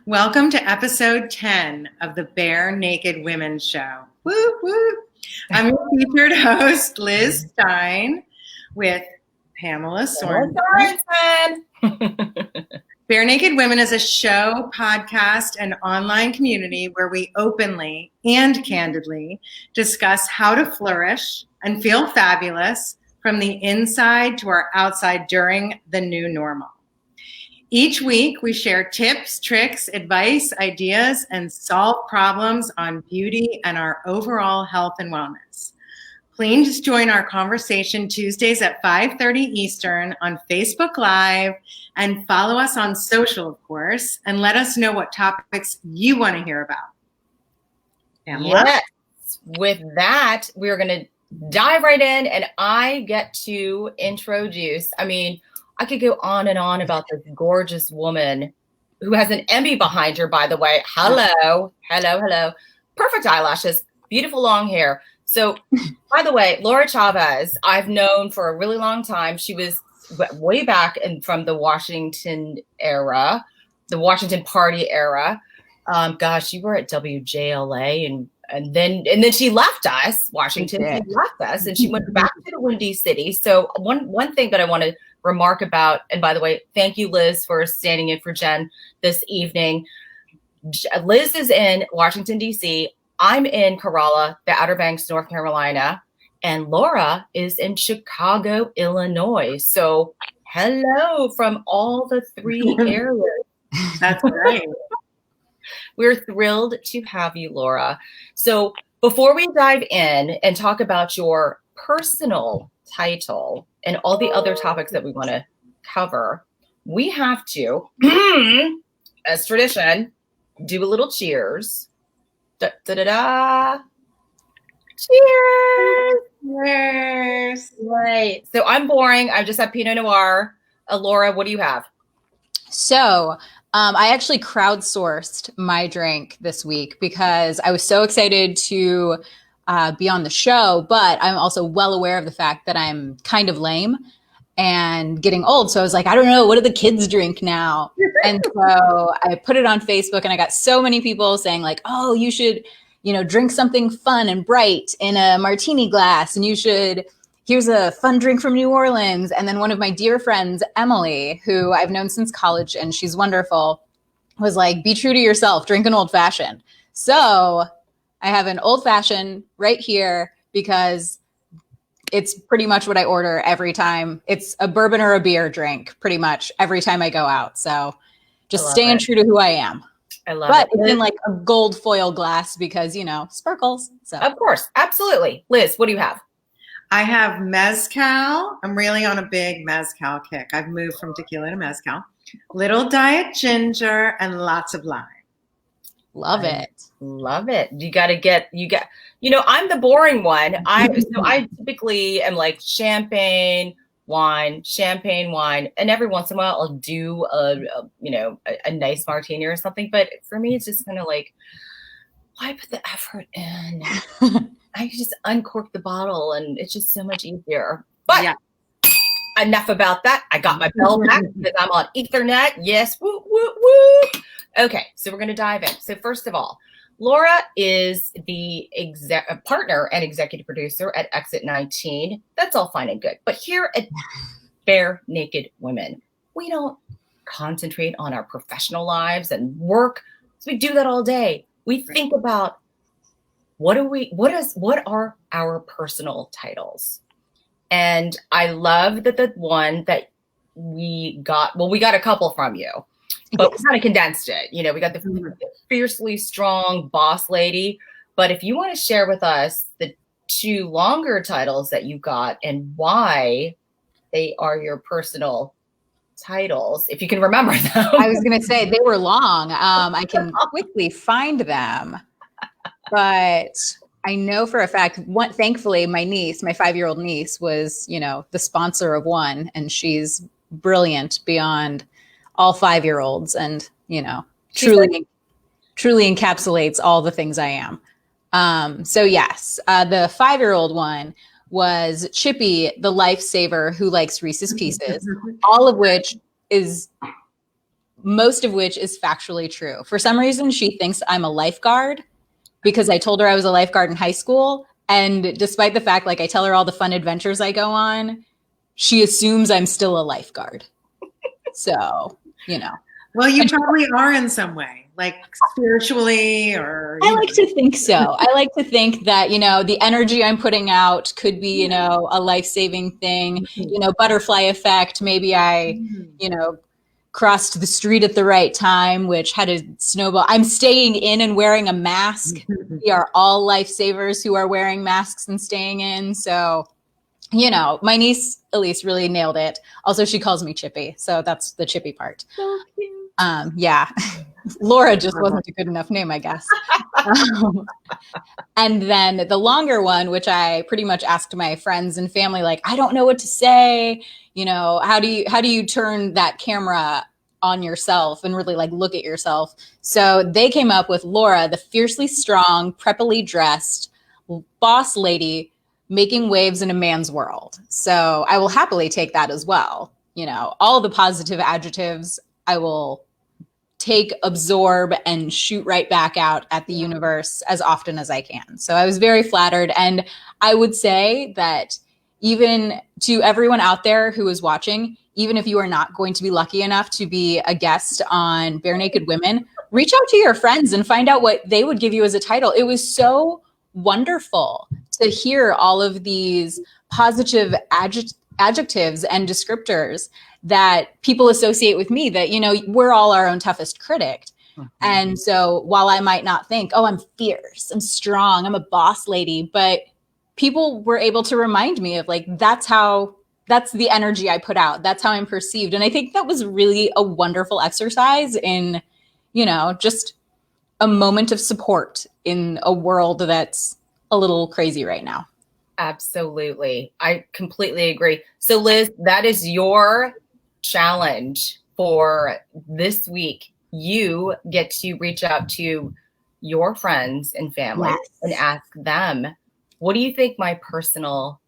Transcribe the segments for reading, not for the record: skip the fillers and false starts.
Welcome to episode 10 of the Bare Naked Women Show. Woo, woo. I'm your featured host, Liz Stein, with Pamela Sorensen. Bare Naked Women is a show, podcast, and online community where we openly and candidly discuss how to flourish and feel fabulous from the inside to our outside during the new normal. Each week, we share tips, tricks, advice, ideas, and solve problems on beauty and our overall health and wellness. Please join our conversation Tuesdays at 5:30 Eastern on Facebook Live and follow us on social, of course, and let us know what topics you want to hear about. Pamela? Yes. With that, we're going to dive right in, and I get to introduce, I could go on and on about this gorgeous woman who has an Emmy behind her, by the way. Hello. Perfect eyelashes, beautiful long hair. So, by the way, Laura Chavez, I've known for a really long time. She was way back from the Washington era, the Washington Party era. You were at WJLA and then she left us, Washington. She left us and she went back to the Windy City. So one thing that I want to remark about, and by the way, thank you, Liz, for standing in for Jen this evening. Liz is in Washington, D.C. I'm in Corolla, the Outer Banks, North Carolina, and Laura is in Chicago, Illinois. So hello from all the three areas. That's right. We're thrilled to have you, Laura. So before we dive in and talk about your personal title and all the other topics that we want to cover, we have to, as tradition, do a little cheers. Da, da, da, da. Cheers! Cheers! Right. So I'm boring. I just have Pinot Noir. Laura, what do you have? So I actually crowdsourced my drink this week because I was so excited to be on the show, but I'm also well aware of the fact that I'm kind of lame and getting old. So I was like, I don't know, what do the kids drink now? And so I put it on Facebook and I got so many people saying like, oh, you should, drink something fun and bright in a martini glass. And here's a fun drink from New Orleans. And then one of my dear friends, Emily, who I've known since college and she's wonderful, was like, be true to yourself, drink an old fashioned. So I have an old fashioned right here because it's pretty much what I order every time. It's a bourbon or a beer drink pretty much every time I go out. So just staying true to who I am. I love it. But it's in like a gold foil glass because, sparkles. So of course. Absolutely. Liz, what do you have? I have mezcal. I'm really on a big mezcal kick. I've moved from tequila to mezcal. Little diet ginger and lots of lime. Love it. Love it. I'm the boring one. I typically am like champagne wine. And every once in a while I'll do a nice martini or something. But for me, it's just kind of like, why put the effort in? I can just uncork the bottle and it's just so much easier. But yeah. Enough about that. I got my bell back because I'm on Ethernet. Yes. Woo, woo, woo. Okay. So we're going to dive in. So first of all, Laura is the partner and executive producer at Exit 19. That's all fine and good. But here at Bare Naked Women, we don't concentrate on our professional lives and work. So we do that all day. We think about what are our personal titles? And I love that the one that we got a couple from you, but we kind of condensed it. We got the fiercely strong boss lady. But if you want to share with us the two longer titles that you got and why they are your personal titles, if you can remember them. I was going to say they were long. I can quickly find them. But I know for a fact, thankfully, my 5-year-old niece was, the sponsor of one, and she's brilliant beyond all 5-year-olds and, truly encapsulates all the things I am. So yes, the 5-year-old one was Chippy, the lifesaver who likes Reese's Pieces, all of which is most of which is factually true. For some reason, she thinks I'm a lifeguard because I told her I was a lifeguard in high school. And despite the fact, like, I tell her all the fun adventures I go on, she assumes I'm still a lifeguard. So, you know. Well, you probably are in some way, like spiritually, or. I like to think so. I like to think that, you know, the energy I'm putting out could be, you know, a life-saving thing, you know, butterfly effect. Maybe I, you know, crossed the street at the right time, which had a snowball. I'm staying in and wearing a mask. We are all lifesavers who are wearing masks and staying in. So, you know, my niece Elise really nailed it. Also, she calls me Chippy, so that's the Chippy part. So cute. Yeah. Laura just wasn't a good enough name, I guess. And then the longer one, which I pretty much asked my friends and family, like, I don't know what to say. You know, how do you turn that camera on yourself and really like look at yourself? So they came up with Laura, the fiercely strong, preppily dressed boss lady making waves in a man's world. So I will happily take that as well. You know, all the positive adjectives I will take, absorb, and shoot right back out at the universe as often as I can. So I was very flattered. And I would say that even to everyone out there who is watching, even if you are not going to be lucky enough to be a guest on Bare Naked Women, reach out to your friends and find out what they would give you as a title. It was so wonderful to hear all of these positive adjectives and descriptors that people associate with me, that, you know, we're all our own toughest critic. And so while I might not think, oh, I'm fierce, I'm strong, I'm a boss lady, but people were able to remind me of, like, that's the energy I put out. That's how I'm perceived. And I think that was really a wonderful exercise in, you know, just a moment of support in a world that's a little crazy right now. Absolutely. I completely agree. So Liz, that is your challenge for this week. You get to reach out to your friends and family and ask them, what do you think my personal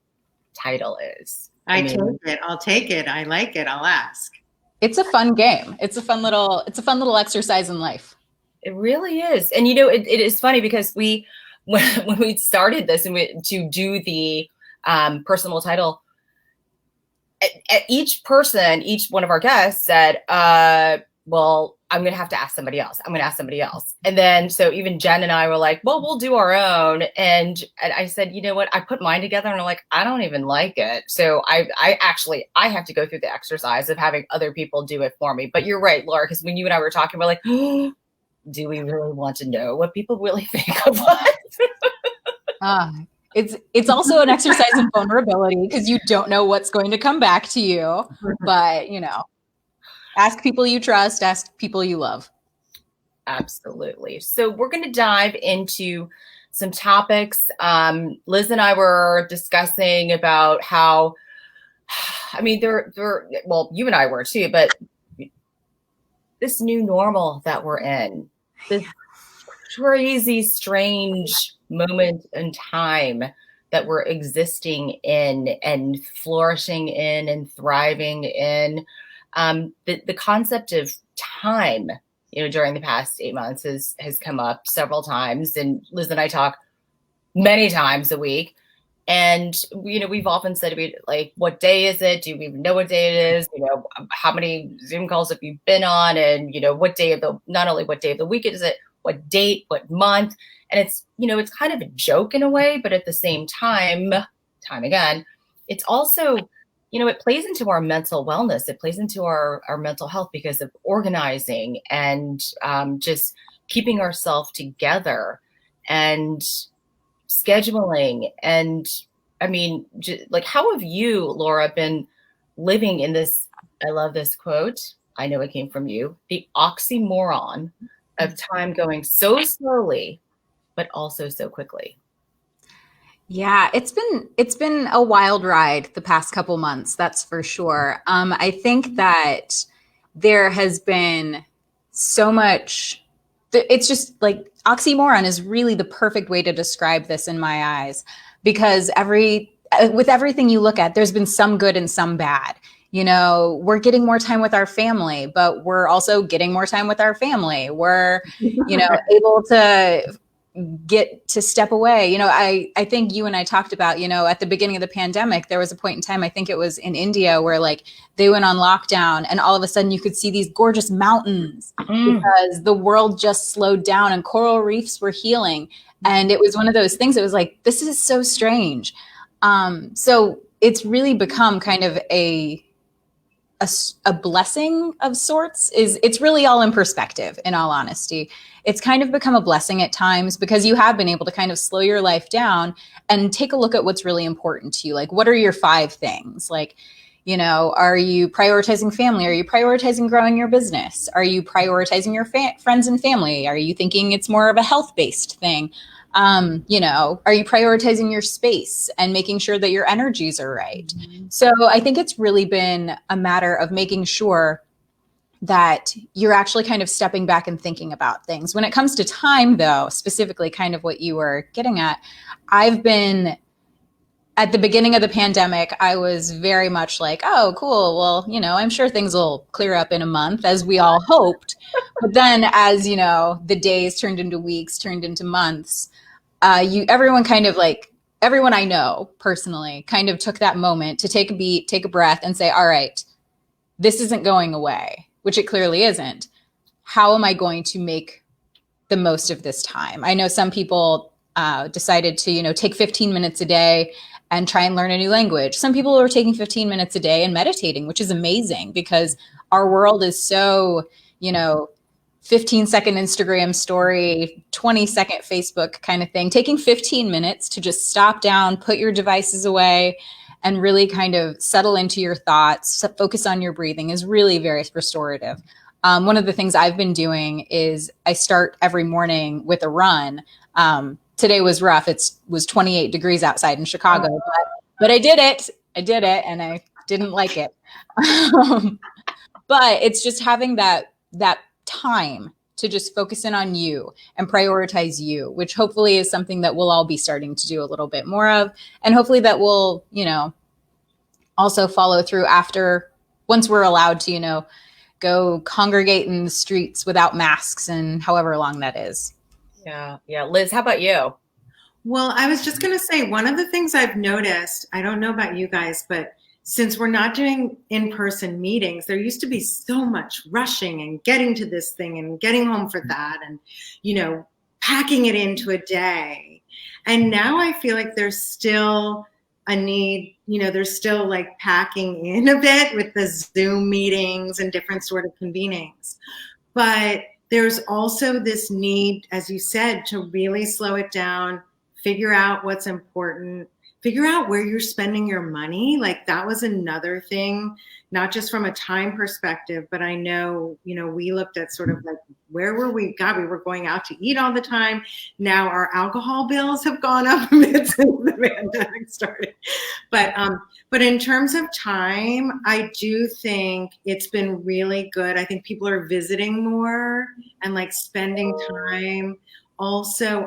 title is? Take it. I'll take it. I like it. I'll ask. It's a fun game. It's a fun little exercise in life. It really is. And, you know, it is funny because when we started this and to do the personal title, each one of our guests said, well, I'm going to have to ask somebody else. I'm going to ask somebody else. And then, so even Jen and I were like, well, we'll do our own. And I said, you know what? I put mine together and I'm like, I don't even like it. So I have to go through the exercise of having other people do it for me. But you're right, Laura, because when you and I were talking, we're like, oh, do we really want to know what people really think of us? It's also an exercise in vulnerability because you don't know what's going to come back to you. But, you know, ask people you trust, ask people you love. Absolutely. So we're going to dive into some topics. Liz and I were discussing about how, I mean, well, you and I were too, but this new normal that we're in, this crazy, strange moment in time that we're existing in and flourishing in and thriving in. The concept of time, you know, during the past 8 months has come up several times, and Liz and I talk many times a week. And, you know, we've often said, like, what day is it? Do we even know what day it is? You know, how many Zoom calls have you been on? And, you know, not only what day of the week is it, what date, what month? And it's, you know, it's kind of a joke in a way, but at the same time again, it's also, you know, it plays into our mental wellness. It plays into our mental health because of organizing and just keeping ourselves together and scheduling. And I mean, like, how have you, Laura, been living in this? I love this quote. I know it came from you. The oxymoron of time going so slowly, but also so quickly. Yeah, it's been a wild ride the past couple months, that's for sure. I think that there has been so much. It's just like oxymoron is really the perfect way to describe this in my eyes, because with everything you look at, there's been some good and some bad. we're getting more time with our family, but we're also getting more time with our family. We're, able to get to step away. I think you and I talked about, at the beginning of the pandemic, there was a point in time, I think it was in India, where like they went on lockdown and all of a sudden you could see these gorgeous mountains because the world just slowed down and coral reefs were healing. And it was one of those things that was like, this is so strange. So it's really become kind of a blessing of sorts. It's really all in perspective, in all honesty. It's kind of become a blessing at times because you have been able to kind of slow your life down and take a look at what's really important to you. Like, what are your 5 things? Like, are you prioritizing family? Are you prioritizing growing your business? Are you prioritizing your friends and family? Are you thinking it's more of a health-based thing? Are you prioritizing your space and making sure that your energies are right? Mm-hmm. So I think it's really been a matter of making sure that you're actually kind of stepping back and thinking about things. When it comes to time, though, specifically kind of what you were getting at, I've been at the beginning of the pandemic, I was very much like, oh, cool. Well, I'm sure things will clear up in a month, as we all hoped. But then as, the days turned into weeks, turned into months, everyone I know personally kind of took that moment to take a beat, take a breath and say, all right, this isn't going away, which it clearly isn't. How am I going to make the most of this time? I know some people decided to, take 15 minutes a day and try and learn a new language. Some people are taking 15 minutes a day and meditating, which is amazing because our world is so, 15-second Instagram story, 20-second Facebook kind of thing. Taking 15 minutes to just stop down, put your devices away, and really kind of settle into your thoughts, focus on your breathing is really very restorative. One of the things I've been doing is I start every morning with a run. Today was rough. It was 28 degrees outside in Chicago, but I did it. And I didn't like it. But it's just having that time to just focus in on you and prioritize you, which hopefully is something that we'll all be starting to do a little bit more of. And hopefully that will, also follow through once we're allowed to, go congregate in the streets without masks and however long that is. Yeah. Liz, how about you? Well, I was just going to say, one of the things I've noticed, I don't know about you guys, but since we're not doing in-person meetings, there used to be so much rushing and getting to this thing and getting home for that and, packing it into a day. And now I feel like there's still a need, there's still like packing in a bit with the Zoom meetings and different sort of convenings. But there's also this need, as you said, to really slow it down, figure out what's important, figure out where you're spending your money. Like that was another thing, not just from a time perspective, but I know, we looked at sort of like, where were we? God, we were going out to eat all the time. Now our alcohol bills have gone up a bit since the pandemic started. But in terms of time, I do think it's been really good. I think people are visiting more and like spending time. Also,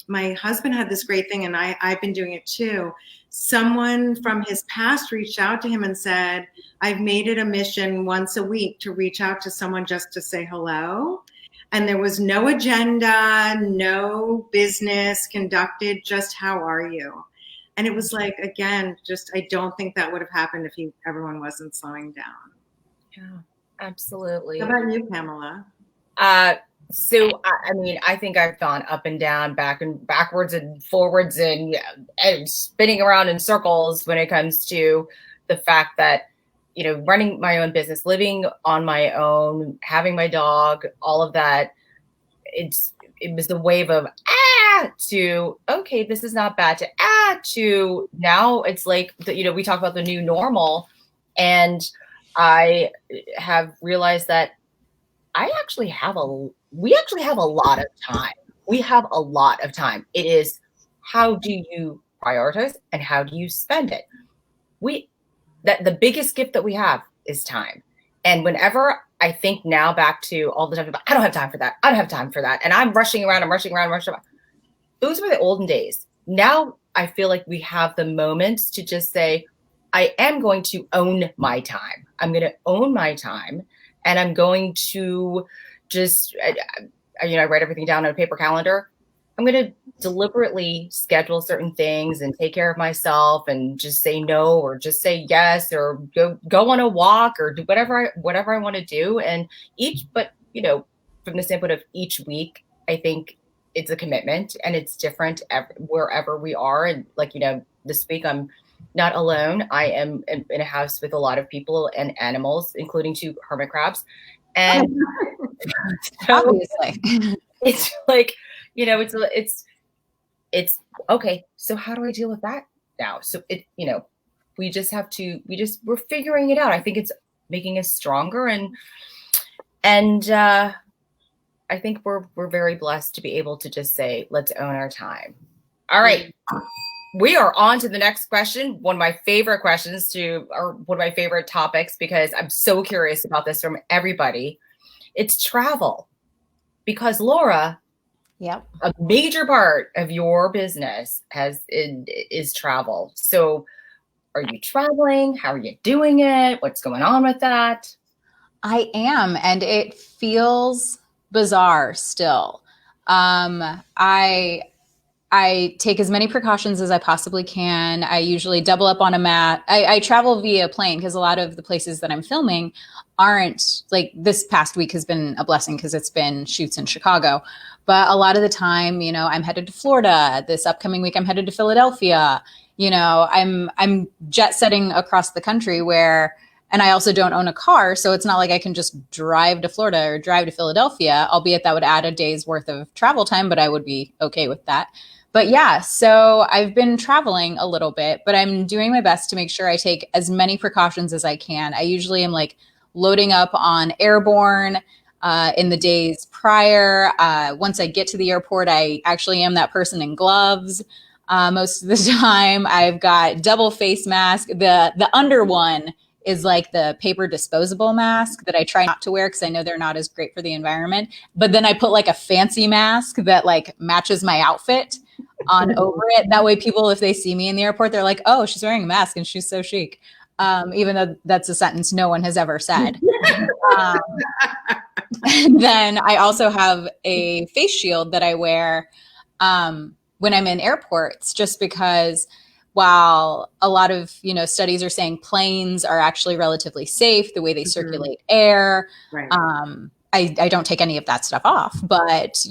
my husband had this great thing, and I've been doing it too. Someone from his past reached out to him and said, I've made it a mission once a week to reach out to someone just to say hello. And there was no agenda, no business conducted, just how are you? And it was like, again, I don't think that would have happened if everyone wasn't slowing down. Yeah, absolutely. How about you, Pamela? So, I think I've gone up and down, backwards and forwards and spinning around in circles when it comes to the fact that, running my own business, living on my own, having my dog, all of that. It was the wave of, to, okay, this is not bad, to now it's like, we talk about the new normal. And I have realized that we actually have a lot of time. We have a lot of time. It is, how do you prioritize and how do you spend it? The biggest gift that we have is time. And whenever I think now back to all the time about, I don't have time for that. I don't have time for that. And I'm rushing around. Those were the olden days. Now I feel like we have the moments to just say, I am going to own my time. I'm going to own my time, and I'm going to just, I write everything down on a paper calendar. I'm going to deliberately schedule certain things and take care of myself and just say no or just say yes or go on a walk or do whatever I want to do. And but from the standpoint of each week, I think it's a commitment and it's different wherever we are. And this week I'm not alone. I am in a house with a lot of people and animals, including 2 hermit crabs. And so Obviously. it's like, it's okay. So how do I deal with that now? So we're figuring it out. I think it's making us stronger, and I think we're very blessed to be able to just say, let's own our time. All right. We are on to the next question. One of my favorite questions or one of my favorite topics, because I'm so curious about this from everybody. It's travel. Because Laura, Yep. a major part of your business is travel. So are you traveling? How are you doing it? What's going on with that? I am, and it feels bizarre still. I take as many precautions as I possibly can. I usually double up on a mat. I travel via plane because a lot of the places that I'm filming aren't, like, this past week has been a blessing because it's been shoots in Chicago. But a lot of the time, I'm headed to Florida. This upcoming week, I'm headed to Philadelphia. I'm jet setting across the country and I also don't own a car. So it's not like I can just drive to Florida or drive to Philadelphia, albeit that would add a day's worth of travel time, but I would be okay with that. But yeah, so I've been traveling a little bit, but I'm doing my best to make sure I take as many precautions as I can. I usually am loading up on airborne in the days prior. Once I get to the airport, I actually am that person in gloves. Most of the time, I've got double face mask. The under one is the paper disposable mask that I try not to wear because I know they're not as great for the environment. But then I put a fancy mask that matches my outfit on over it. That way people, if they see me in the airport, they're like, oh, she's wearing a mask and she's so chic. Even though that's a sentence no one has ever said. And then I also have a face shield that I wear when I'm in airports, just because while a lot of, studies are saying planes are actually relatively safe, the way they circulate air, Right. I don't take any of that stuff off, but,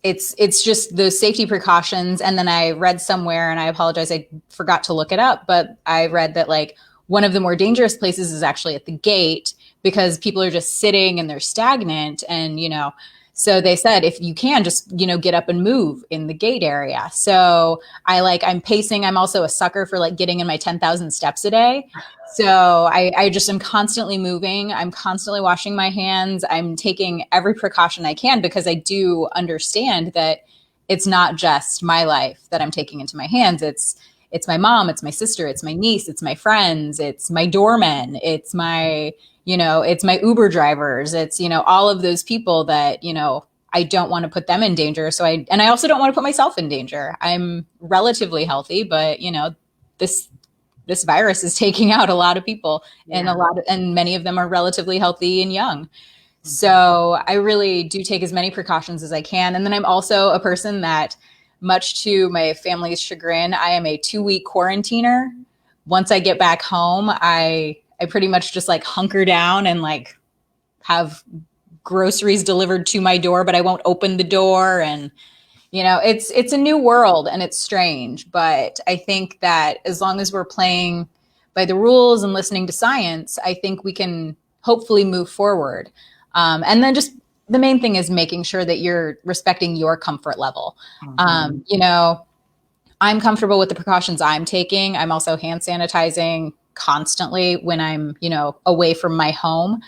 it's just those safety precautions. And then I read somewhere, and I apologize, I forgot to look it up, but I read that one of the more dangerous places is actually at the gate because people are just sitting and they're stagnant. And, so they said, if you can just, get up and move in the gate area. So I'm pacing. I'm also a sucker for getting in my 10,000 steps a day. So I just am constantly moving. I'm constantly washing my hands. I'm taking every precaution I can because I do understand that it's not just my life that I'm taking into my hands. It's my mom, it's my sister, it's my niece, it's my friends, it's my doorman, it's my, it's my Uber drivers, it's, all of those people that, I don't want to put them in danger. So I also don't want to put myself in danger. I'm relatively healthy, but this virus is taking out a lot of people, and and many of them are relatively healthy and young. So I really do take as many precautions as I can. And then I'm also a person that, much to my family's chagrin, I am a 2-week quarantiner. Once I get back home, I pretty much just hunker down and have groceries delivered to my door, but I won't open the door. And, it's a new world and it's strange. But I think that as long as we're playing by the rules and listening to science, I think we can hopefully move forward. And then just the main thing is making sure that you're respecting your comfort level. I'm comfortable with the precautions I'm taking. I'm also hand sanitizing constantly when I'm, away from my home.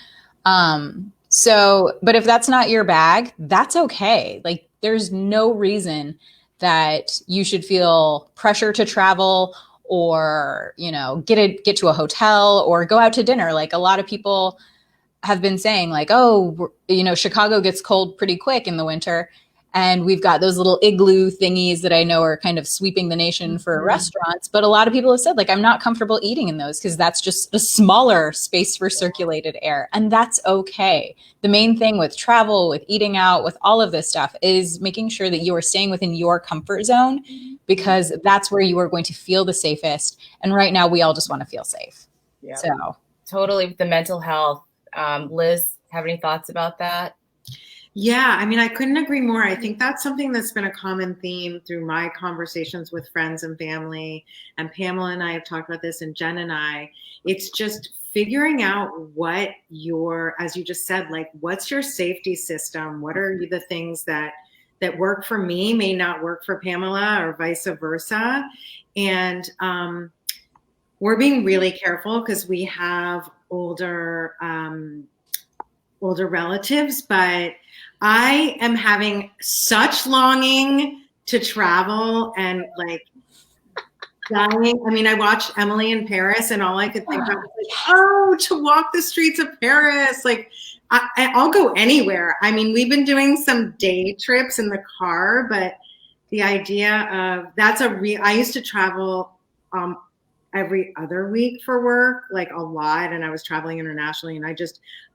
But if that's not your bag, that's okay. There's no reason that you should feel pressure to travel or, get to a hotel or go out to dinner. A lot of people have been saying Chicago gets cold pretty quick in the winter. And we've got those little igloo thingies that I know are kind of sweeping the nation for restaurants. But a lot of people have said, like, I'm not comfortable eating in those because that's just a smaller space for circulated air. And that's okay. The main thing with travel, with eating out, with all of this stuff is making sure that you are staying within your comfort zone, because that's where you are going to feel the safest. And right now, we all just want to feel safe. Yeah. So totally with the mental health. Liz, have any thoughts about that? Yeah, I mean, I couldn't agree more. I think that's something that's been a common theme through my conversations with friends and family. And Pamela and I have talked about this, and Jen and I. It's just figuring out what your, as you just said, like, what's your safety system? What are the things that work for me may not work for Pamela, or vice versa. And we're being really careful because we have older relatives, but I am having such longing to travel and like dying. I mean, I watched Emily in Paris, and all I could think about was like, oh, to walk the streets of Paris. Like, I'll go anywhere. I mean, we've been doing some day trips in the car, but the idea of I used to travel every other week for work, like a lot. And I was traveling internationally, and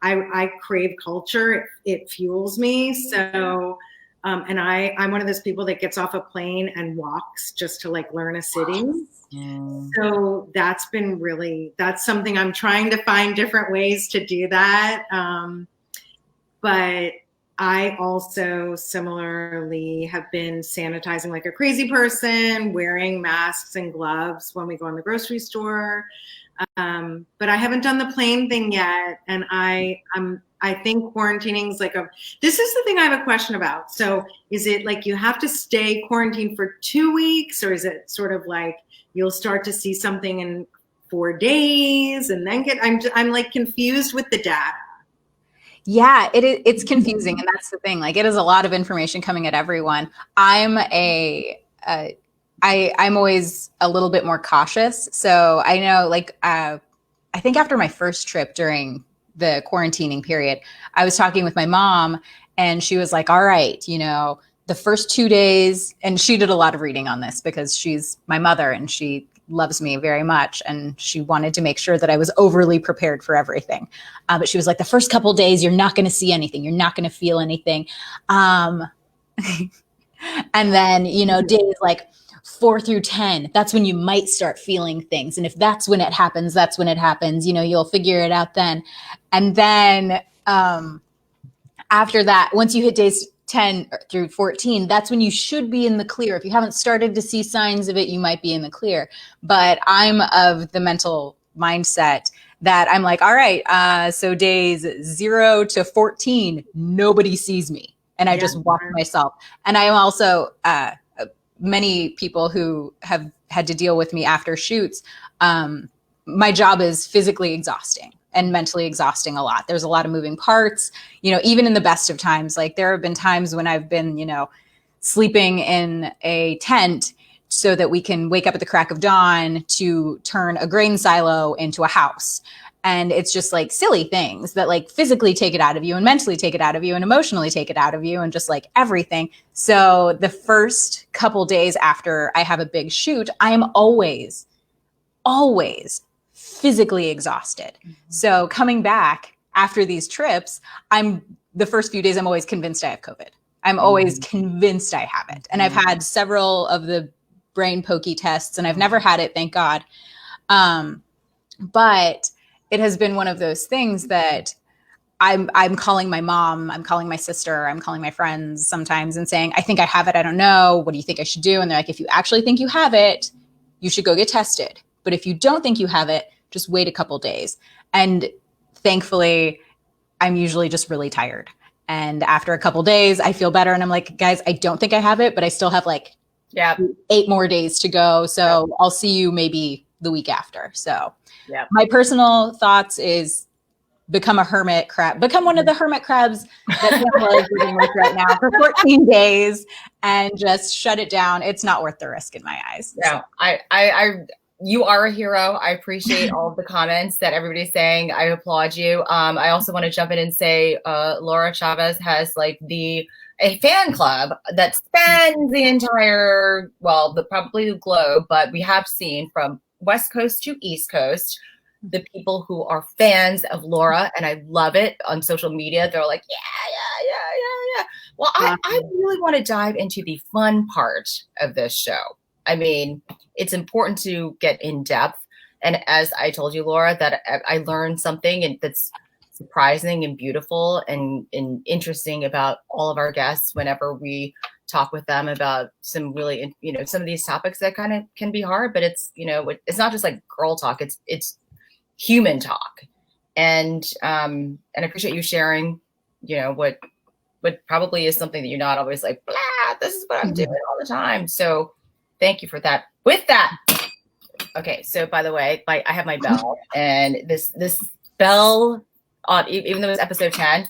I crave culture. It fuels me. So, and I'm one of those people that gets off a plane and walks just to like learn a city. So that's something I'm trying to find different ways to do that. But I also similarly have been sanitizing like a crazy person, wearing masks and gloves when we go in the grocery store. But I haven't done the plane thing yet. And I think quarantining is this is the thing I have a question about. So is it like you have to stay quarantined for 2 weeks, or is it sort of like you'll start to see something in 4 days and then I'm like confused with the data. Yeah, it's confusing. And that's the thing. Like, it is a lot of information coming at everyone. I'm always a little bit more cautious. So I know, like, I think after my first trip during the quarantining period, I was talking with my mom, and she was like, all right, the first 2 days, and she did a lot of reading on this because she's my mother and she loves me very much, and she wanted to make sure that I was overly prepared for everything. But she was like, the first couple of days, you're not going to see anything. You're not going to feel anything. And then, days like 4 through 10, that's when you might start feeling things. And if that's when it happens, that's when it happens. You'll figure it out then. And then after that, once you hit days 10 through 14, that's when you should be in the clear. If you haven't started to see signs of it, you might be in the clear. But I'm of the mental mindset that I'm like, all right, so days 0 to 14, nobody sees me. And I just walk myself. And I am also, many people who have had to deal with me after shoots, my job is physically exhausting and mentally exhausting a lot. There's a lot of moving parts, even in the best of times. Like, there have been times when I've been, sleeping in a tent so that we can wake up at the crack of dawn to turn a grain silo into a house. And it's just like silly things that like physically take it out of you and mentally take it out of you and emotionally take it out of you and just like everything. So the first couple days after I have a big shoot, I am always physically exhausted. Mm-hmm. So coming back after these trips, the first few days, I'm always convinced I have COVID. I'm always convinced I have it. And I've had several of the brain pokey tests, and I've never had it, thank God. But it has been one of those things that I'm calling my mom, I'm calling my sister, I'm calling my friends sometimes and saying, I think I have it. I don't know. What do you think I should do? And they're like, if you actually think you have it, you should go get tested. But if you don't think you have it, just wait a couple days. And thankfully, I'm usually just really tired. And after a couple days, I feel better. And I'm like, guys, I don't think I have it, but I still have like 8 more days to go. So I'll see you maybe the week after. So my personal thoughts is become a hermit crab, become one of the hermit crabs that Pamela is living with right now for 14 days and just shut it down. It's not worth the risk in my eyes. Yeah, so. You are a hero. I appreciate all of the comments that everybody's saying. I applaud you. I also want to jump in and say, Laura Chavez has like the a fan club that spans the entire, probably the globe, but we have seen from West Coast to East Coast, the people who are fans of Laura, and I love it on social media. They're like, yeah. Well, I really want to dive into the fun part of this show. I mean, it's important to get in depth. And as I told you, Laura, that I learned something that's surprising and beautiful and interesting about all of our guests whenever we talk with them about some really, some of these topics that kind of can be hard, but it's, it's not just like girl talk, it's human talk. And I appreciate you sharing, what probably is something that you're not always like, blah, this is what I'm doing all the time. So thank you for that. With that, okay. So by the way, I have my bell, and this bell on, even though it's episode 10.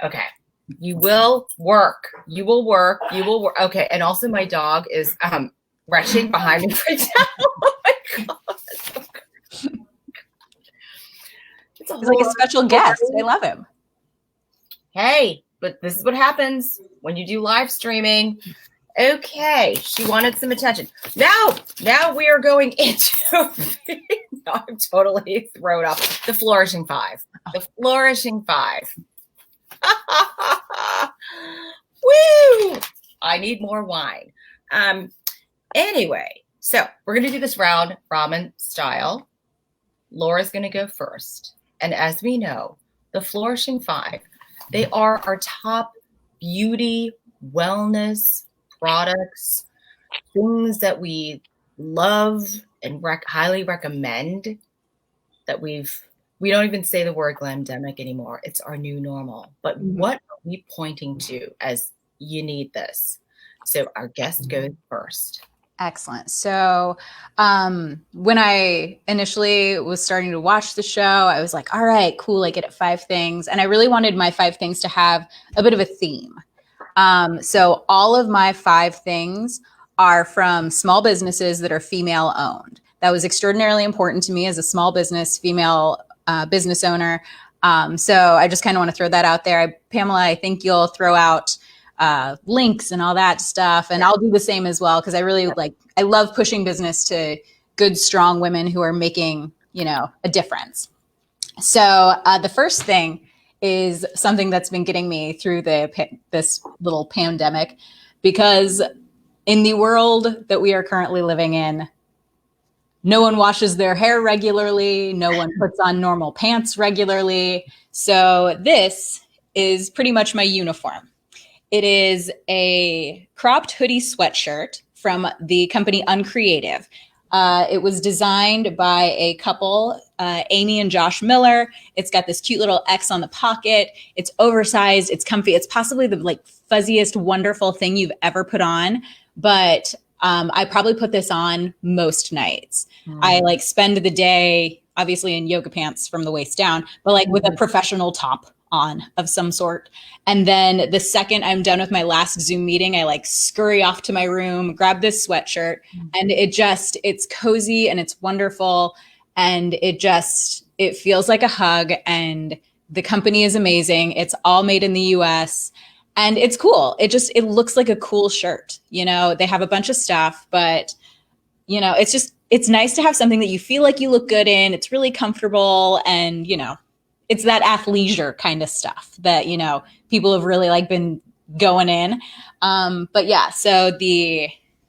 Okay. You will work. Okay. And also my dog is retching behind me right now. Oh my God. He's like a special guest. I love him. Hey, but this is what happens when you do live streaming. Okay, she wanted some attention. Now we are going into I'm totally thrown off. The Flourishing Five. The Flourishing Five. Woo! I need more wine. Anyway, so we're gonna do this round ramen style. Laura's gonna go first. And as we know, the Flourishing Five, they are our top beauty, wellness products, things that we love and highly recommend, that we don't even say the word glamdemic anymore. It's our new normal. But what are we pointing to as you need this? So our guest goes first. Excellent. So when I initially was starting to watch the show, I was like, all right, cool. I get it 5 things. And I really wanted my 5 things to have a bit of a theme. So all of my 5 things are from small businesses that are female owned. That was extraordinarily important to me as a small business, female business owner. So I just kind of want to throw that out there. Pamela, I think you'll throw out links and all that stuff. And I'll do the same as well, because I love pushing business to good, strong women who are making, a difference. So the first thing is something that's been getting me through this little pandemic, because in the world that we are currently living in, no one washes their hair regularly. No one puts on normal pants regularly. So this is pretty much my uniform. It is a cropped hoodie sweatshirt from the company Uncreative. It was designed by a couple, Amy and Josh Miller. It's got this cute little X on the pocket. It's oversized. It's comfy. It's possibly the fuzziest, wonderful thing you've ever put on. But I probably put this on most nights. I spend the day, obviously in yoga pants from the waist down, but with a professional top on of some sort. And then the second I'm done with my last Zoom meeting, I scurry off to my room, grab this sweatshirt, and it's cozy and it's wonderful. And it feels like a hug, and the company is amazing. It's all made in the US, and it's cool. It looks like a cool shirt. They have a bunch of stuff, but it's nice to have something that you feel like you look good in. It's really comfortable, and it's that athleisure kind of stuff that, people have really been going in. But yeah, so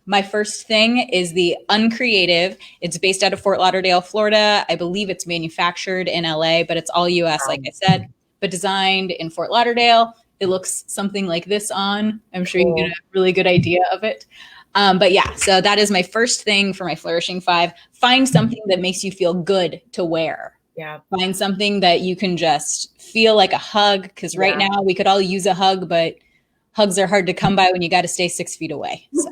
my first thing is the Uncreative. It's based out of Fort Lauderdale, Florida. I believe it's manufactured in LA, but it's all US, like I said, but designed in Fort Lauderdale. It looks something like this on. I'm sure you can get a really good idea of it. But yeah, so that is my first thing for my Flourishing Five. Find something that makes you feel good to wear. Yeah. Find something that you can just feel like a hug, because right now we could all use a hug, but hugs are hard to come by when you got to stay 6 feet away. So.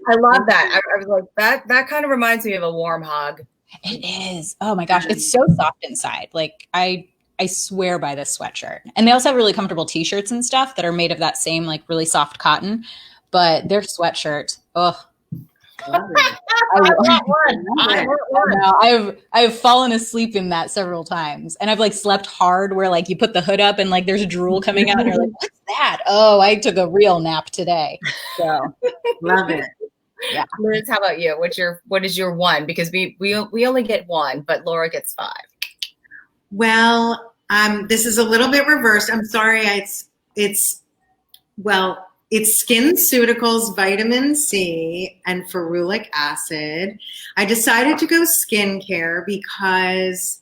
I love that. I was like, that kind of reminds me of a warm hug. It is. Oh my gosh. It's so soft inside. I swear by this sweatshirt. And they also have really comfortable t-shirts and stuff that are made of that same really soft cotton, but their sweatshirt, I want one. I want one. I've fallen asleep in that several times, and I've like slept hard where like you put the hood up and like there's drool coming out and you're like, what's that? Oh, I took a real nap today. So love it. Yeah. Liz, how about you? What is your one? Because we only get one, but Laura gets 5. Well, this is a little bit reversed. I'm sorry. It's Skinceuticals vitamin C and ferulic acid. I decided to go skincare because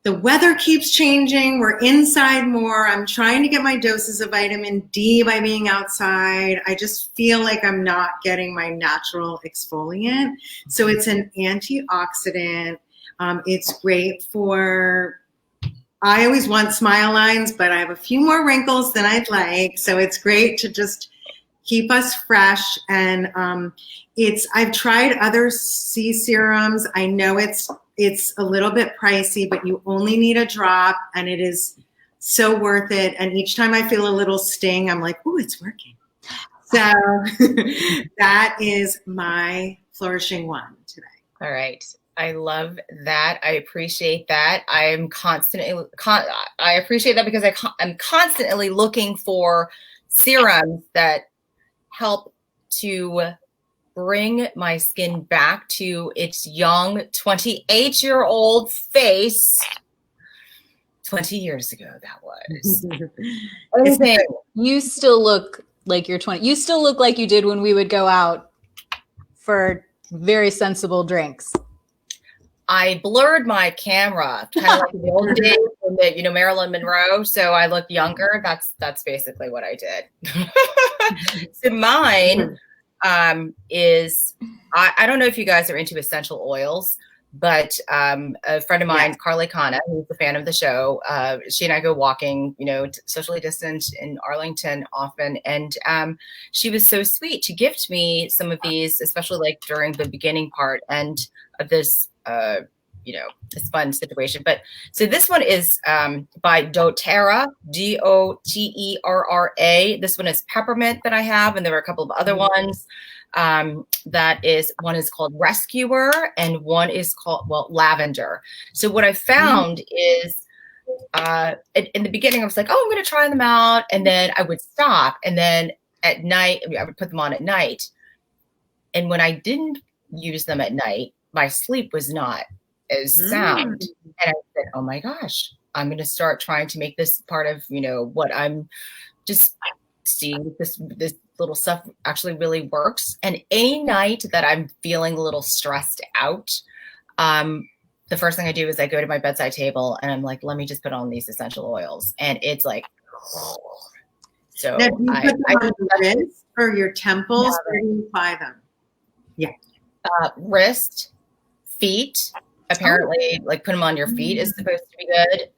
the weather keeps changing. We're inside more. I'm trying to get my doses of vitamin D by being outside. I just feel like I'm not getting my natural exfoliant. So it's an antioxidant. It's great for, I always want smile lines, but I have a few more wrinkles than I'd like. So it's great to just keep us fresh. And I've tried other C serums. I know it's a little bit pricey, but you only need a drop and it is so worth it. And each time I feel a little sting, I'm like, ooh, it's working. So that is my flourishing one today. All right. I love that. I appreciate that. I appreciate that because I'm constantly looking for serums that help to bring my skin back to its young 28-year-old face. 20 years ago, that was. You still look like you're 20. You still look like you did when we would go out for very sensible drinks. I blurred my camera, kind of like in the old days when Marilyn Monroe. So I look younger. That's basically what I did. So mine is, I don't know if you guys are into essential oils, but a friend of mine, Carly Kana, who's a fan of the show, she and I go walking, socially distant in Arlington often. And she was so sweet to gift me some of these, especially like during the beginning part and of this, this fun situation. But so this one is by doTERRA, DOTERRA. This one is peppermint that I have, and there are a couple of other ones. One is called Rescuer, and one is called lavender. So what I found is in the beginning I was like, oh, I'm going to try them out, and then I would stop, and then at night I would put them on at night, and when I didn't use them at night, my sleep was not as sound. And I said, oh my gosh, I'm going to start trying to make this part of, what I'm just seeing. This little stuff actually really works. And any night that I'm feeling a little stressed out, the first thing I do is I go to my bedside table and I'm like, let me just put on these essential oils. And it's like, so now, do you put them on your wrist or your temples, or do you apply them? Yeah. Wrist, feet. Apparently, like put them on your feet is supposed to be good.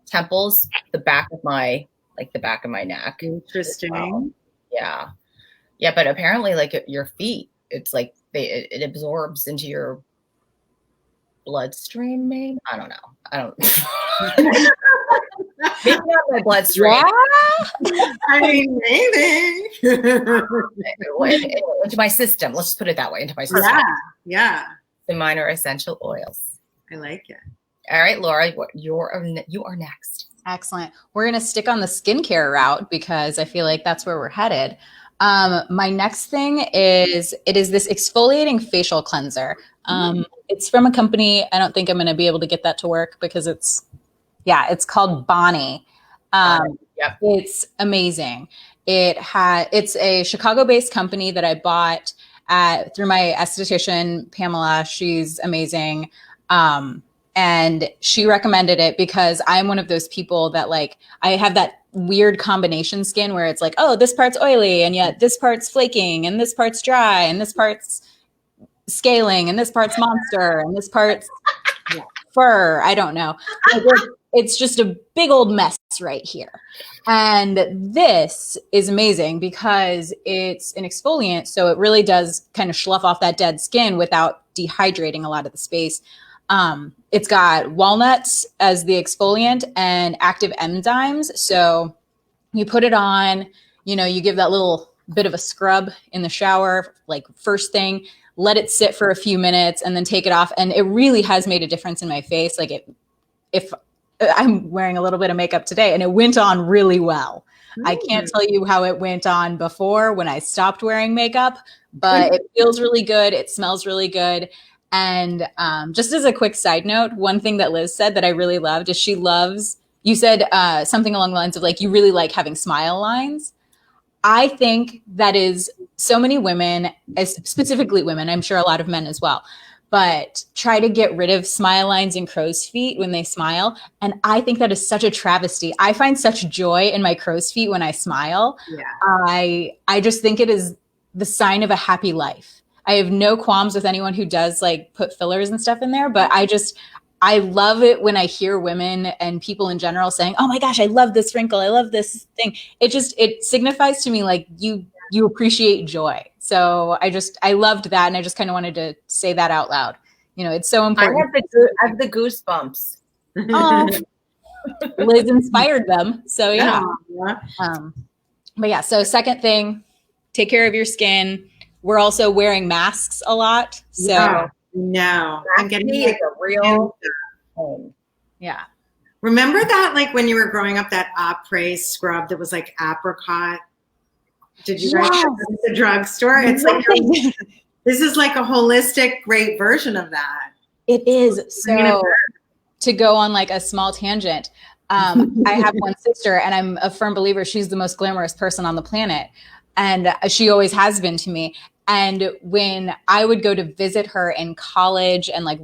Temples, the back of my neck. Interesting. Well. Yeah. But apparently, like your feet, it's like it absorbs into your bloodstream. Maybe I don't know. Maybe not my bloodstream. Yeah. I mean, maybe into my system. Let's just put it that way. Into my system. Yeah. So mine are essential oils. I like it. All right, Laura, you are next. Excellent. We're going to stick on the skincare route because I feel like that's where we're headed. My next thing is this exfoliating facial cleanser. It's from a company. I don't think I'm going to be able to get that to work because it's called Bonnie. It's amazing. It's a Chicago-based company that I bought through my esthetician, Pamela. She's amazing. And she recommended it because I'm one of those people that like, I have that weird combination skin where it's like, oh, this part's oily and yet this part's flaking and this part's dry and this part's scaling and this part's monster and this part's fur. I don't know. It's just a big old mess right here. And this is amazing because it's an exfoliant. So it really does kind of slough off that dead skin without dehydrating a lot of the space. It's got walnuts as the exfoliant and active enzymes. So you put it on, you give that little bit of a scrub in the shower, like first thing, let it sit for a few minutes and then take it off. And it really has made a difference in my face. Like if I'm wearing a little bit of makeup today and it went on really well. I can't tell you how it went on before when I stopped wearing makeup, but it feels really good. It smells really good. And just as a quick side note, one thing that Liz said that I really loved is you said something along the lines of like, you really like having smile lines. I think that is so many women, specifically women, I'm sure a lot of men as well, but try to get rid of smile lines and crow's feet when they smile. And I think that is such a travesty. I find such joy in my crow's feet when I smile. Yeah. I just think it is the sign of a happy life. I have no qualms with anyone who does like put fillers and stuff in there, but I love it when I hear women and people in general saying, oh my gosh, I love this wrinkle. I love this thing. It signifies to me like you appreciate joy. So I loved that. And I just kind of wanted to say that out loud. You know, it's so important. I have the goosebumps. Oh, Liz inspired them. So yeah. But yeah, so second thing, take care of your skin. We're also wearing masks a lot. So no, I'm getting like a real home. Yeah. Remember that, like when you were growing up, that après scrub that was like apricot? Did you guys have it at the drugstore? It's like this is like a holistic, great version of that. It is. So to go on like a small tangent, I have one sister, and I'm a firm believer she's the most glamorous person on the planet, and she always has been to me. And when I would go to visit her in college and like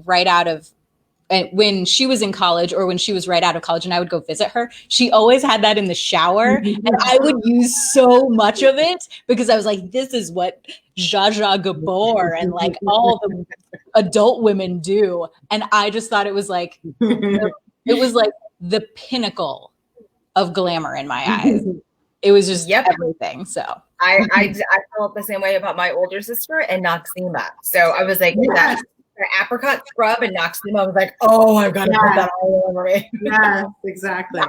when she was in college or when she was right out of college and I would go visit her, she always had that in the shower. And I would use so much of it because I was like, this is what Zsa Zsa Gabor and like all the adult women do. And I just thought it was like the pinnacle of glamour in my eyes. It was just everything. So I felt the same way about my older sister and Noxzema. So I was like, that's the apricot scrub and Noxzema. I was like, oh, I've got to put that all over me. Yes, exactly.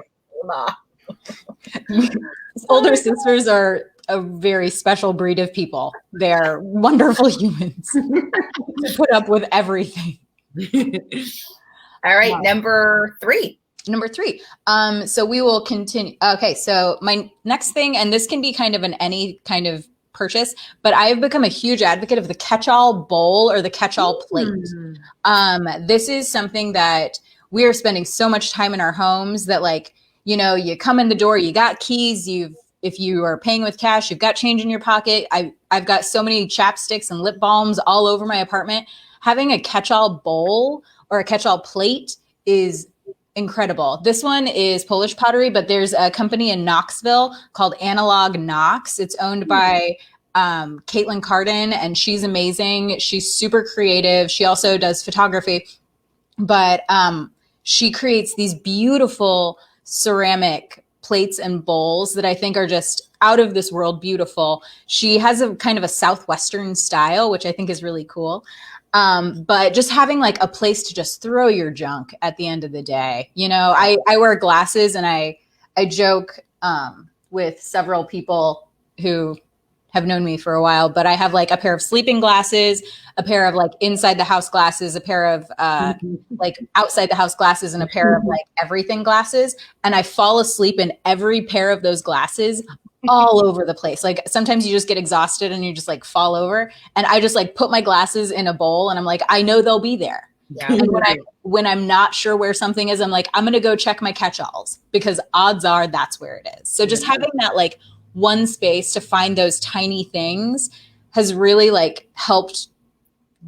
Older sisters are a very special breed of people. They're wonderful humans to put up with everything. All right, number three. So we will continue. Okay. So my next thing, and this can be kind of any kind of purchase, but I've become a huge advocate of the catch-all bowl or the catch-all plate. This is something that we are spending so much time in our homes that like, you know, you come in the door, you got keys, if you are paying with cash, you've got change in your pocket. I've got so many chapsticks and lip balms all over my apartment. Having a catch-all bowl or a catch-all plate is incredible. This one is Polish pottery, but there's a company in Knoxville called Analog Knox. It's owned by Caitlin Carden, and she's amazing. She's super creative. She also does photography, but she creates these beautiful ceramic plates and bowls that I think are just out of this world beautiful. She has a kind of a Southwestern style, which I think is really cool. But just having like a place to just throw your junk at the end of the day. You know, I wear glasses, and I joke with several people who have known me for a while, but I have like a pair of sleeping glasses, a pair of like inside the house glasses, a pair of like outside the house glasses, and a pair of like everything glasses. And I fall asleep in every pair of those glasses all over the place. Like sometimes you just get exhausted and you just like fall over, and I just like put my glasses in a bowl, and I'm like, I know they'll be there. Yeah. And when I'm not sure where something is, I'm like, I'm going to go check my catch-alls because odds are that's where it is. So just having that like one space to find those tiny things has really like helped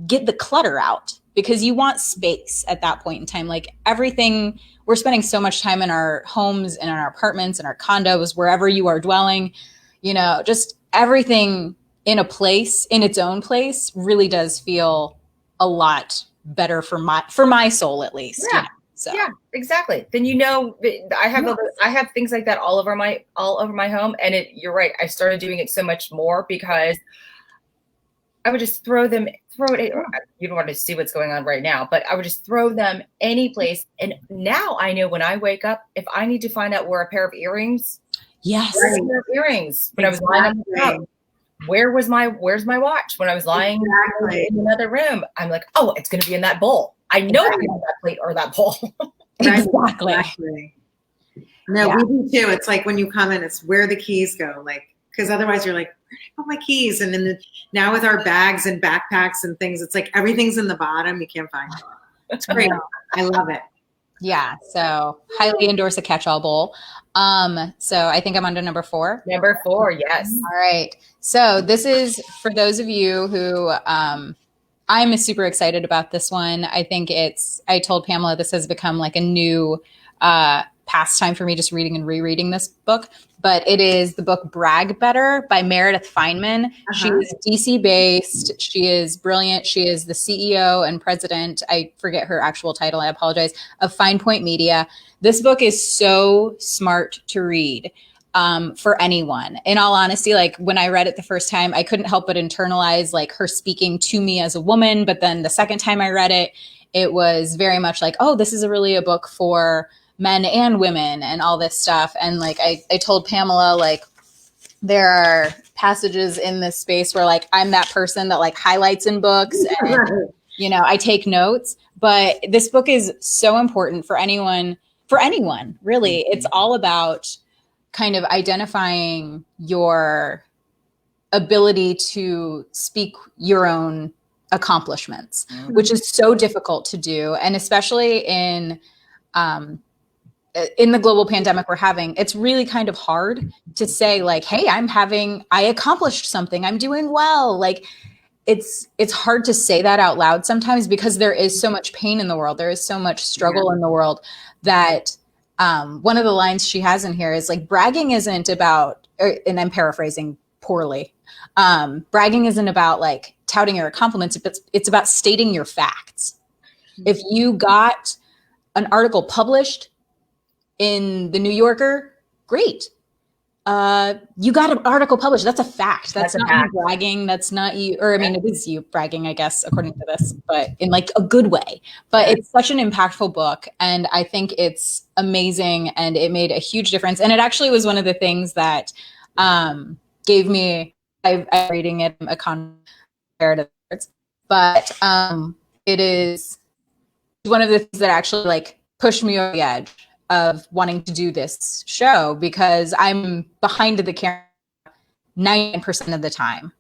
get the clutter out, because you want space at that point in time. Like everything, we're spending so much time in our homes and in our apartments and our condos, wherever you are dwelling, you know, just everything in a place, in its own place, really does feel a lot better for my soul, at least. Yeah. You know? So. Yeah, exactly. Then, you know, I have things like that all over my home. And you're right. I started doing it so much more because I would just throw it. You don't want to see what's going on right now, but I would just throw them any place. And now I know when I wake up, if I need to find out where a pair of earrings. Yes. When I was lying on the couch. where's my watch? When I was lying in another room, I'm like, oh, it's going to be in that bowl. I know it's in that plate or that bowl. Exactly. No, we do too. It's like when you come in, it's where the keys go. Like, because otherwise you're like, where did I put my keys? And then now with our bags and backpacks and things, it's like everything's in the bottom. You can't find it. It's great. I love it. Yeah. So highly endorse a catch-all bowl. So I think I'm on to number 4. Number 4. Yes. All right. So this is for those of you who, I'm super excited about this one. I think I told Pamela this has become like a new, pastime for me, just reading and rereading this book. But it is the book Brag Better by Meredith Fineman. She is DC based. She is brilliant. She is the CEO and president, I forget her actual title, I apologize, of Fine Point Media. This book is so smart to read for anyone. In all honesty, like when I read it the first time, I couldn't help but internalize like her speaking to me as a woman. But then the second time I read it, it was very much like, oh, this is really a book for men and women and all this stuff. And like I told Pamela, like there are passages in this space where like I'm that person that like highlights in books and you know, I take notes. But this book is so important for anyone really. It's all about kind of identifying your ability to speak your own accomplishments, which is so difficult to do. And especially in the global pandemic we're having, it's really kind of hard to say like, hey, I accomplished something, I'm doing well. Like it's hard to say that out loud sometimes because there is so much pain in the world. There is so much struggle in the world that one of the lines she has in here is like, bragging isn't about, and I'm paraphrasing poorly, bragging isn't about like touting your accomplishments, it's about stating your facts. If you got an article published in the New Yorker, great. You got an article published. That's a fact. That's not you bragging. That's not you, or I mean, it is you bragging, I guess, according to this, but in like a good way. But it's such an impactful book. And I think it's amazing. And it made a huge difference. And it actually was one of the things that gave me, I'm reading it, a comparative words, but it is one of the things that actually like pushed me over the edge of wanting to do this show, because I'm behind the camera 99% of the time.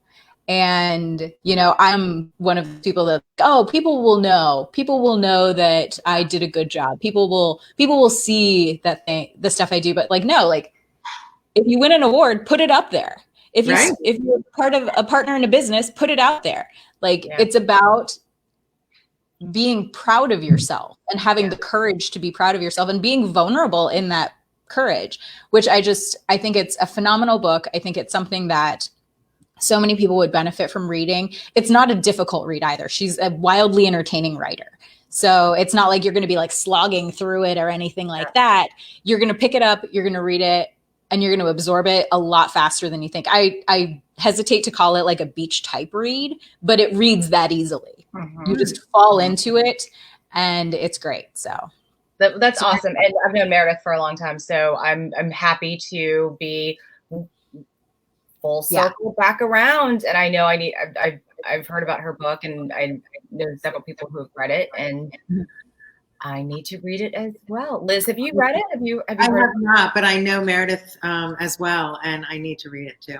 And, you know, I'm one of the people that, oh, people will know that I did a good job. People will see that the stuff I do, but like, no, like if you win an award, put it up there. If you're part of a partner in a business, put it out there. Like it's about being proud of yourself and having the courage to be proud of yourself and being vulnerable in that courage, which I think it's a phenomenal book. I think it's something that so many people would benefit from reading. It's not a difficult read either. She's a wildly entertaining writer. So it's not like you're going to be like slogging through it or anything like that. You're going to pick it up, you're going to read it, and you're going to absorb it a lot faster than you think. I hesitate to call it like a beach type read, but it reads that easily. You just fall into it and it's great. So that's awesome. And I've known Meredith for a long time, so I'm happy to be full circle back around. And I know I've heard about her book, and I know several people who have read it, and I need to read it as well. Liz, have you read it? I have not, but I know Meredith as well, and I need to read it too.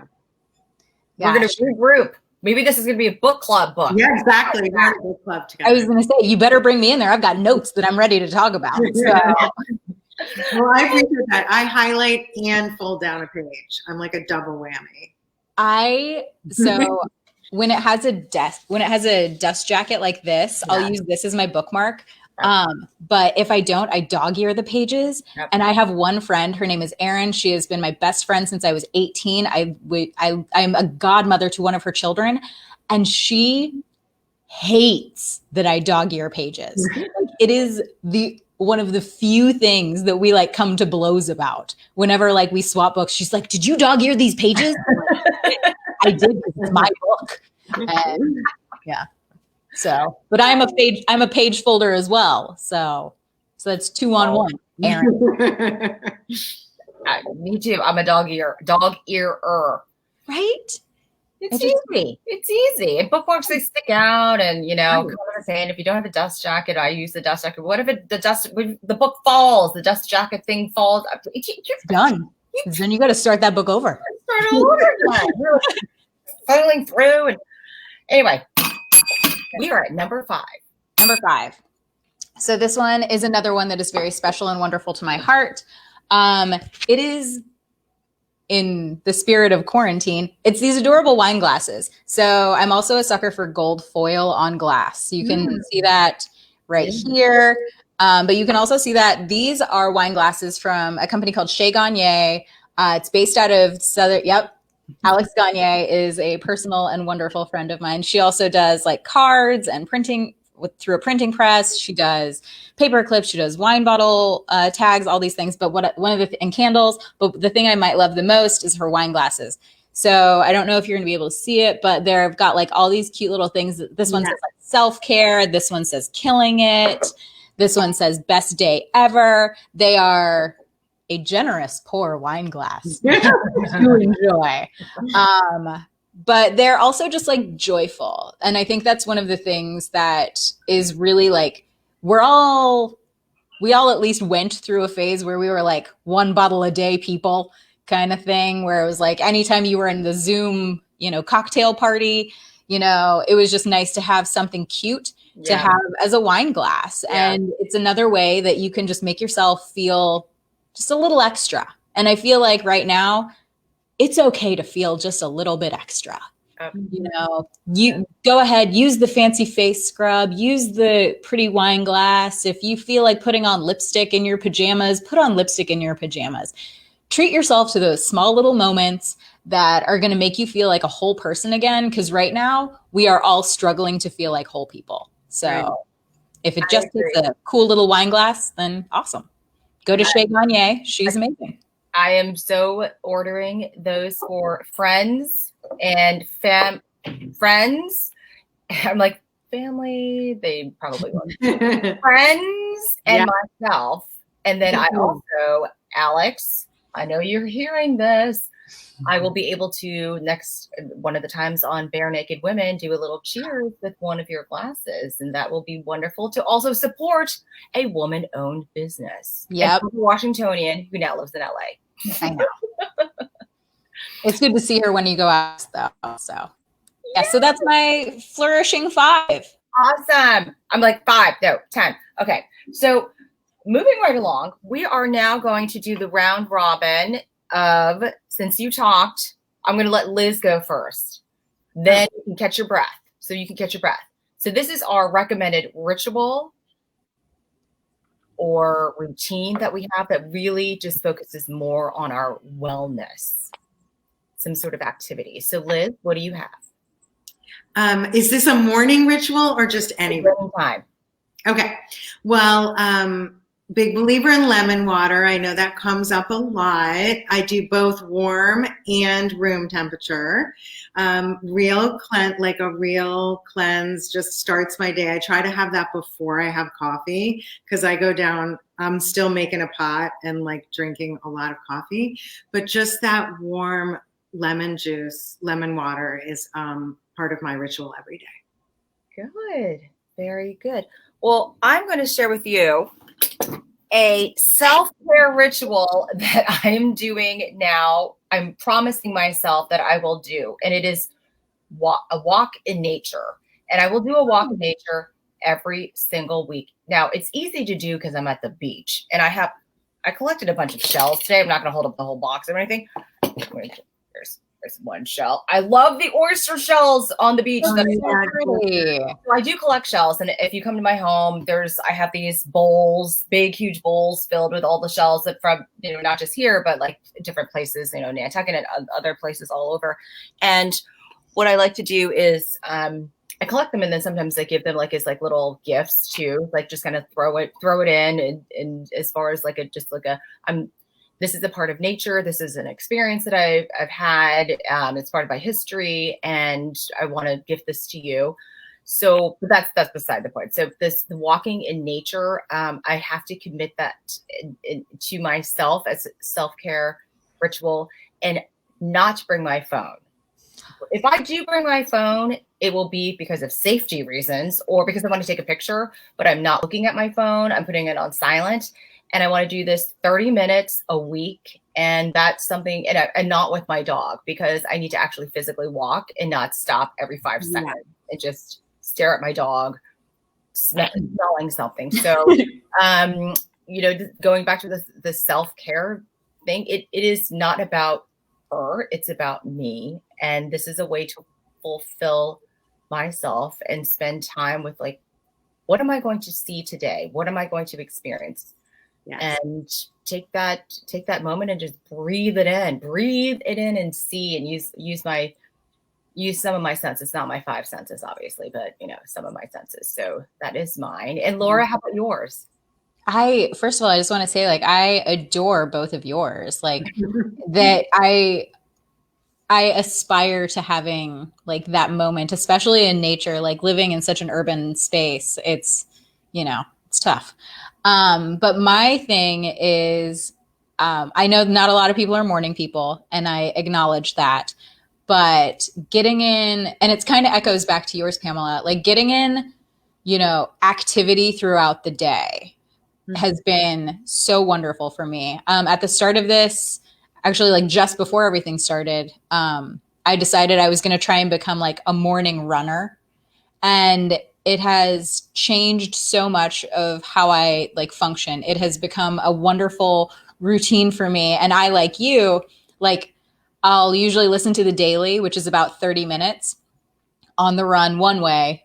Yeah. We're going to regroup. Maybe this is going to be a book club book. Yeah, exactly. We're in a book club together. I was going to say, you better bring me in there. I've got notes that I'm ready to talk about. So. Well, I appreciate that. I highlight and fold down a page. I'm like a double whammy. So when it has a dust jacket like this, I'll use this as my bookmark. But if I don't, I dog ear the pages. Yep. And I have one friend, her name is Erin. She has been my best friend since I was 18. I'm a godmother to one of her children, and she hates that I dog ear pages. Like, it is one of the few things that we like come to blows about. Whenever like we swap books, she's like, "Did you dog ear these pages?" I did. This is my book. And yeah. So, but I'm a page folder as well. So that's 2 on 1. Aaron. Me too. I'm a dog earer. Right? It's easy. It's easy. And bookmarks, they stick out, and saying if you don't have a dust jacket, I use the dust jacket. What if the book falls, the dust jacket thing falls? It's done. Then you got to start that book over. Start all over again. Filing through. And anyway, we are at number 5. Number 5. So this one is another one that is very special and wonderful to my heart. It is, in the spirit of quarantine, it's these adorable wine glasses. So I'm also a sucker for gold foil on glass. You can see that right here. But you can also see that these are wine glasses from a company called Chez Gagne. It's based out of Alex Gagne is a personal and wonderful friend of mine. She also does like cards and printing through a printing press. She does paper clips. She does wine bottle tags, all these things. But and candles. But the thing I might love the most is her wine glasses. So I don't know if you're going to be able to see it, but they've got like all these cute little things. This one says like self-care. This one says killing it. This one says best day ever. They are a generous pour wine glass to enjoy. But they're also just like joyful. And I think that's one of the things that is really like, we all at least went through a phase where we were like 1 bottle a day people kind of thing, where it was like anytime you were in the Zoom, cocktail party, it was just nice to have something cute to have as a wine glass. Yeah. And it's another way that you can just make yourself feel just a little extra. And I feel like right now, it's okay to feel just a little bit extra. You go ahead, use the fancy face scrub, use the pretty wine glass. If you feel like putting on lipstick in your pajamas, put on lipstick in your pajamas. Treat yourself to those small little moments that are going to make you feel like a whole person again. Because right now we are all struggling to feel like whole people. So if it just takes a cool little wine glass, then awesome. Go to Chez Gagne. She's amazing. I am so ordering those for friends and friends. I'm like, family, they probably won't. Friends and myself. And then I also, Alex, I know you're hearing this. I will be able to one of the times on Bare Naked Women, do a little cheers with one of your glasses. And that will be wonderful to also support a woman-owned business. Yep. And Washingtonian who now lives in LA. I know. It's good to see her when you go out, though. So, so that's my Flourishing 5. Awesome. I'm like 5, no, 10. Okay. So moving right along, we are now going to do the round robin of, since you talked, I'm going to let Liz go first. Then you can catch your breath. So you can catch your breath. So this is our recommended ritual or routine that we have that really just focuses more on our wellness, some sort of activity. So Liz, what do you have? Is this a morning ritual or just any time? Okay. Well, big believer in lemon water. I know that comes up a lot. I do both warm and room temperature. Real cleanse just starts my day. I try to have that before I have coffee because I go down, I'm still making a pot and like drinking a lot of coffee, but just that warm lemon juice, lemon water is part of my ritual every day. Good. Very good. Well, I'm going to share with you a self-care ritual that I'm doing now. I'm promising myself that I will do, and it is a walk in nature. And I will do a walk in nature every single week. Now, it's easy to do because I'm at the beach, and I collected a bunch of shells today. I'm not going to hold up the whole box or anything. There's one shell. I love the oyster shells on the beach. So I do collect shells. And if you come to my home, I have these bowls, big, huge bowls filled with all the shells that from, not just here, but like different places, Nantucket and other places all over. And what I like to do is I collect them, and then sometimes I give them as little gifts too, like just kind of throw it in. And as far as this is a part of nature. This is an experience that I've had. It's part of my history, and I want to gift this to you. So that's beside the point. So the walking in nature, I have to commit that to myself as a self-care ritual, and not to bring my phone. if I do bring my phone, it will be because of safety reasons or because I want to take a picture, but I'm not looking at my phone. I'm putting it on silent. And I want to do this 30 minutes a week. And that's something, and not with my dog, because I need to actually physically walk and not stop every 5 seconds and just stare at my dog smelling something. So, going back to the self-care thing, it is not about her, it's about me. And this is a way to fulfill myself and spend time with, like, what am I going to see today? What am I going to experience? Yes. And take that moment and just breathe it in and see, and use some of my senses, not my 5 senses, obviously, but some of my senses. So that is mine. And Laura, how about yours? First of all, I just want to say, like, I adore both of yours. Like that I aspire to having like that moment, especially in nature, like living in such an urban space. It's tough. But my thing is, I know not a lot of people are morning people, and I acknowledge that, but getting in, and it's kind of echoes back to yours, Pamela, like getting in, activity throughout the day has been so wonderful for me. At the start of this, actually, like just before everything started, I decided I was going to try and become like a morning runner. And it has changed so much of how I like function. It has become a wonderful routine for me. And I, like you, like I'll usually listen to the daily, which is about 30 minutes on the run one way.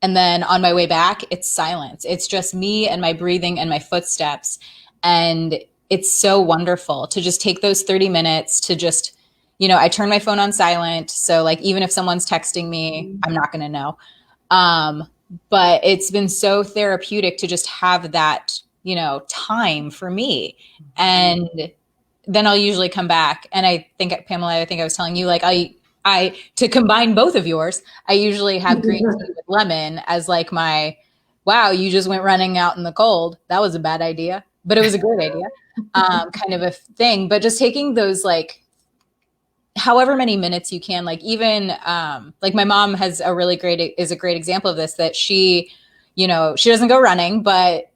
And then on my way back, it's silence. It's just me and my breathing and my footsteps. And it's so wonderful to just take those 30 minutes to just, I turn my phone on silent. So like, even if someone's texting me, I'm not going to know. But it's been so therapeutic to just have that, time for me. And then I'll usually come back. And I think, Pamela, I was telling you, like, I to combine both of yours, I usually have green tea with lemon as like my, wow, you just went running out in the cold. That was a bad idea, but it was a great idea, kind of a thing. But just taking those, like, however many minutes you can, like even like my mom is a great example of this, that she doesn't go running, but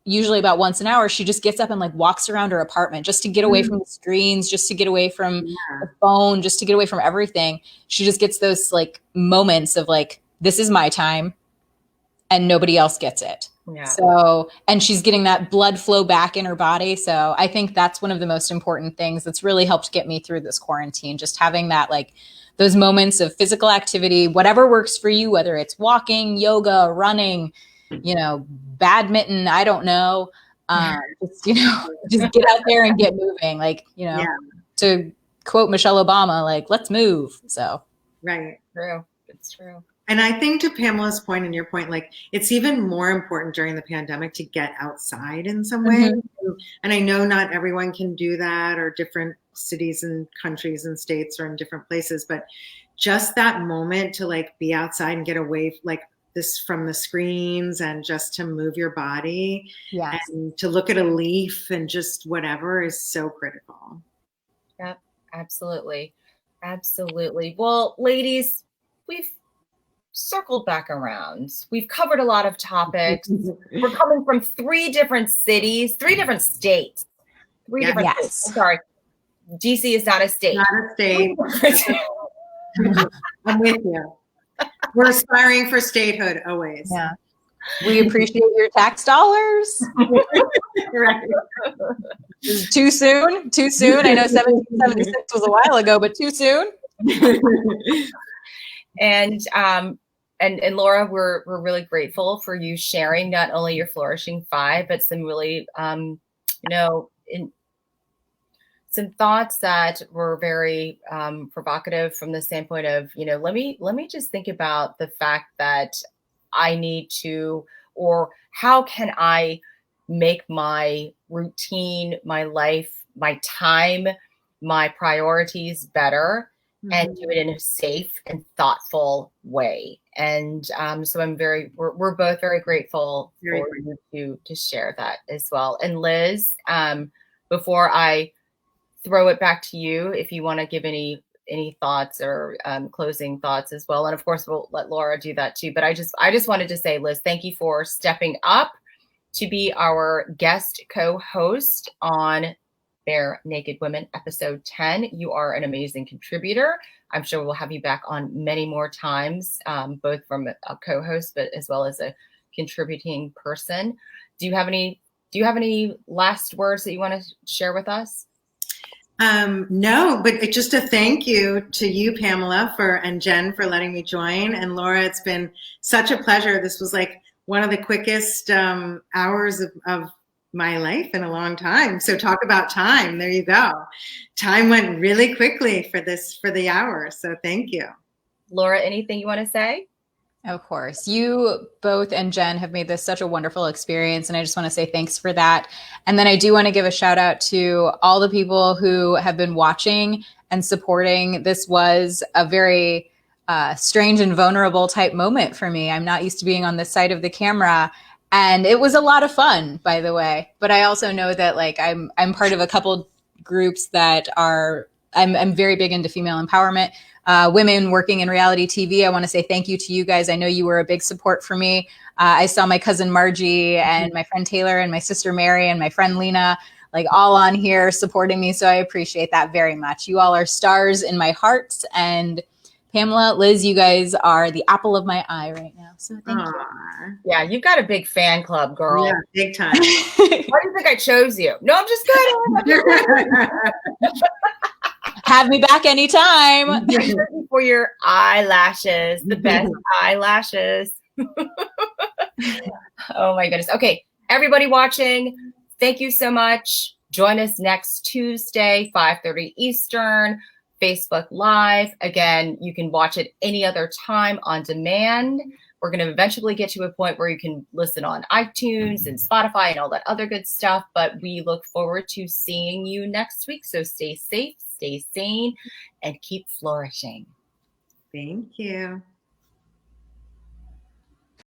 usually about once an hour, she just gets up and like walks around her apartment just to get away from the screens, just to get away from the phone, just to get away from everything. She just gets those like moments of like, this is my time and nobody else gets it. Yeah. So, and she's getting that blood flow back in her body. So I think that's one of the most important things that's really helped get me through this quarantine. Just having that, like those moments of physical activity, whatever works for you, whether it's walking, yoga, running, badminton, I don't know. Just get out there and get moving. Like, to quote Michelle Obama, like, let's move. So. Right. True. It's true. And I think, to Pamela's point and your point, like, it's even more important during the pandemic to get outside in some way. Mm-hmm. And I know not everyone can do that, or different cities and countries and states are in different places, but just that moment to like be outside and get away like this from the screens, and just to move your body, and to look at a leaf and just whatever is so critical. Yep, absolutely. Absolutely. Well, ladies, we've circled back around. We've covered a lot of topics. We're coming from 3 different cities, 3 different states. 3 different states. I'm sorry. DC is not a state. Not a state. I'm with you. We're aspiring for statehood always. Yeah. We appreciate your tax dollars. Right. Too soon? Too soon? I know 1776 was a while ago, but too soon? And Laura, we're really grateful for you sharing not only your Flourishing Five, but some really, some thoughts that were very provocative from the standpoint of, let me just think about the fact that I need to, or how can I make my routine, my life, my time, my priorities better, and do it in a safe and thoughtful way. And so we're both very grateful for you to share that as well. And Liz, before I throw it back to you, if you want to give any any thoughts or closing thoughts as well. And of course, we'll let Laura do that too. But I just wanted to say, Liz, thank you for stepping up to be our guest co-host on Bare Naked Women, episode 10. You are an amazing contributor. I'm sure we'll have you back on many more times, both from a co-host, but as well as a contributing person. Do you have any last words that you want to share with us? No, but just a thank you to you, Pamela, and Jen for letting me join. And Laura, it's been such a pleasure. This was like one of the quickest hours of my life in a long time. So talk about time. There you go. Time went really quickly for the hour. So thank you. Laura, anything you want to say? Of course. You both and Jen have made this such a wonderful experience, and I just want to say thanks for that. And then I do want to give a shout out to all the people who have been watching and supporting. This was a very strange and vulnerable type moment for me. I'm not used to being on this side of the camera, and it was a lot of fun, by the way. But I also know that like I'm part of a couple groups that are I'm very big into female empowerment. Women working in reality TV. I want to say thank you to you guys. I know you were a big support for me. I saw my cousin Margie and my friend Taylor and my sister Mary and my friend Lena, like all on here supporting me. So I appreciate that very much. You all are stars in my heart. And Pamela, Liz, you guys are the apple of my eye right now. So thank you. Yeah, you've got a big fan club, girl. Yeah, big time. Why do you think I chose you? No, I'm just kidding. Have me back anytime. For your eyelashes, the best eyelashes. Oh my goodness. Okay, everybody watching, thank you so much. Join us next Tuesday, 5:30 Eastern, Facebook Live. Again, you can watch it any other time on demand. We're going to eventually get to a point where you can listen on iTunes and Spotify and all that other good stuff. But we look forward to seeing you next week. So stay safe, stay sane, and keep flourishing. Thank you.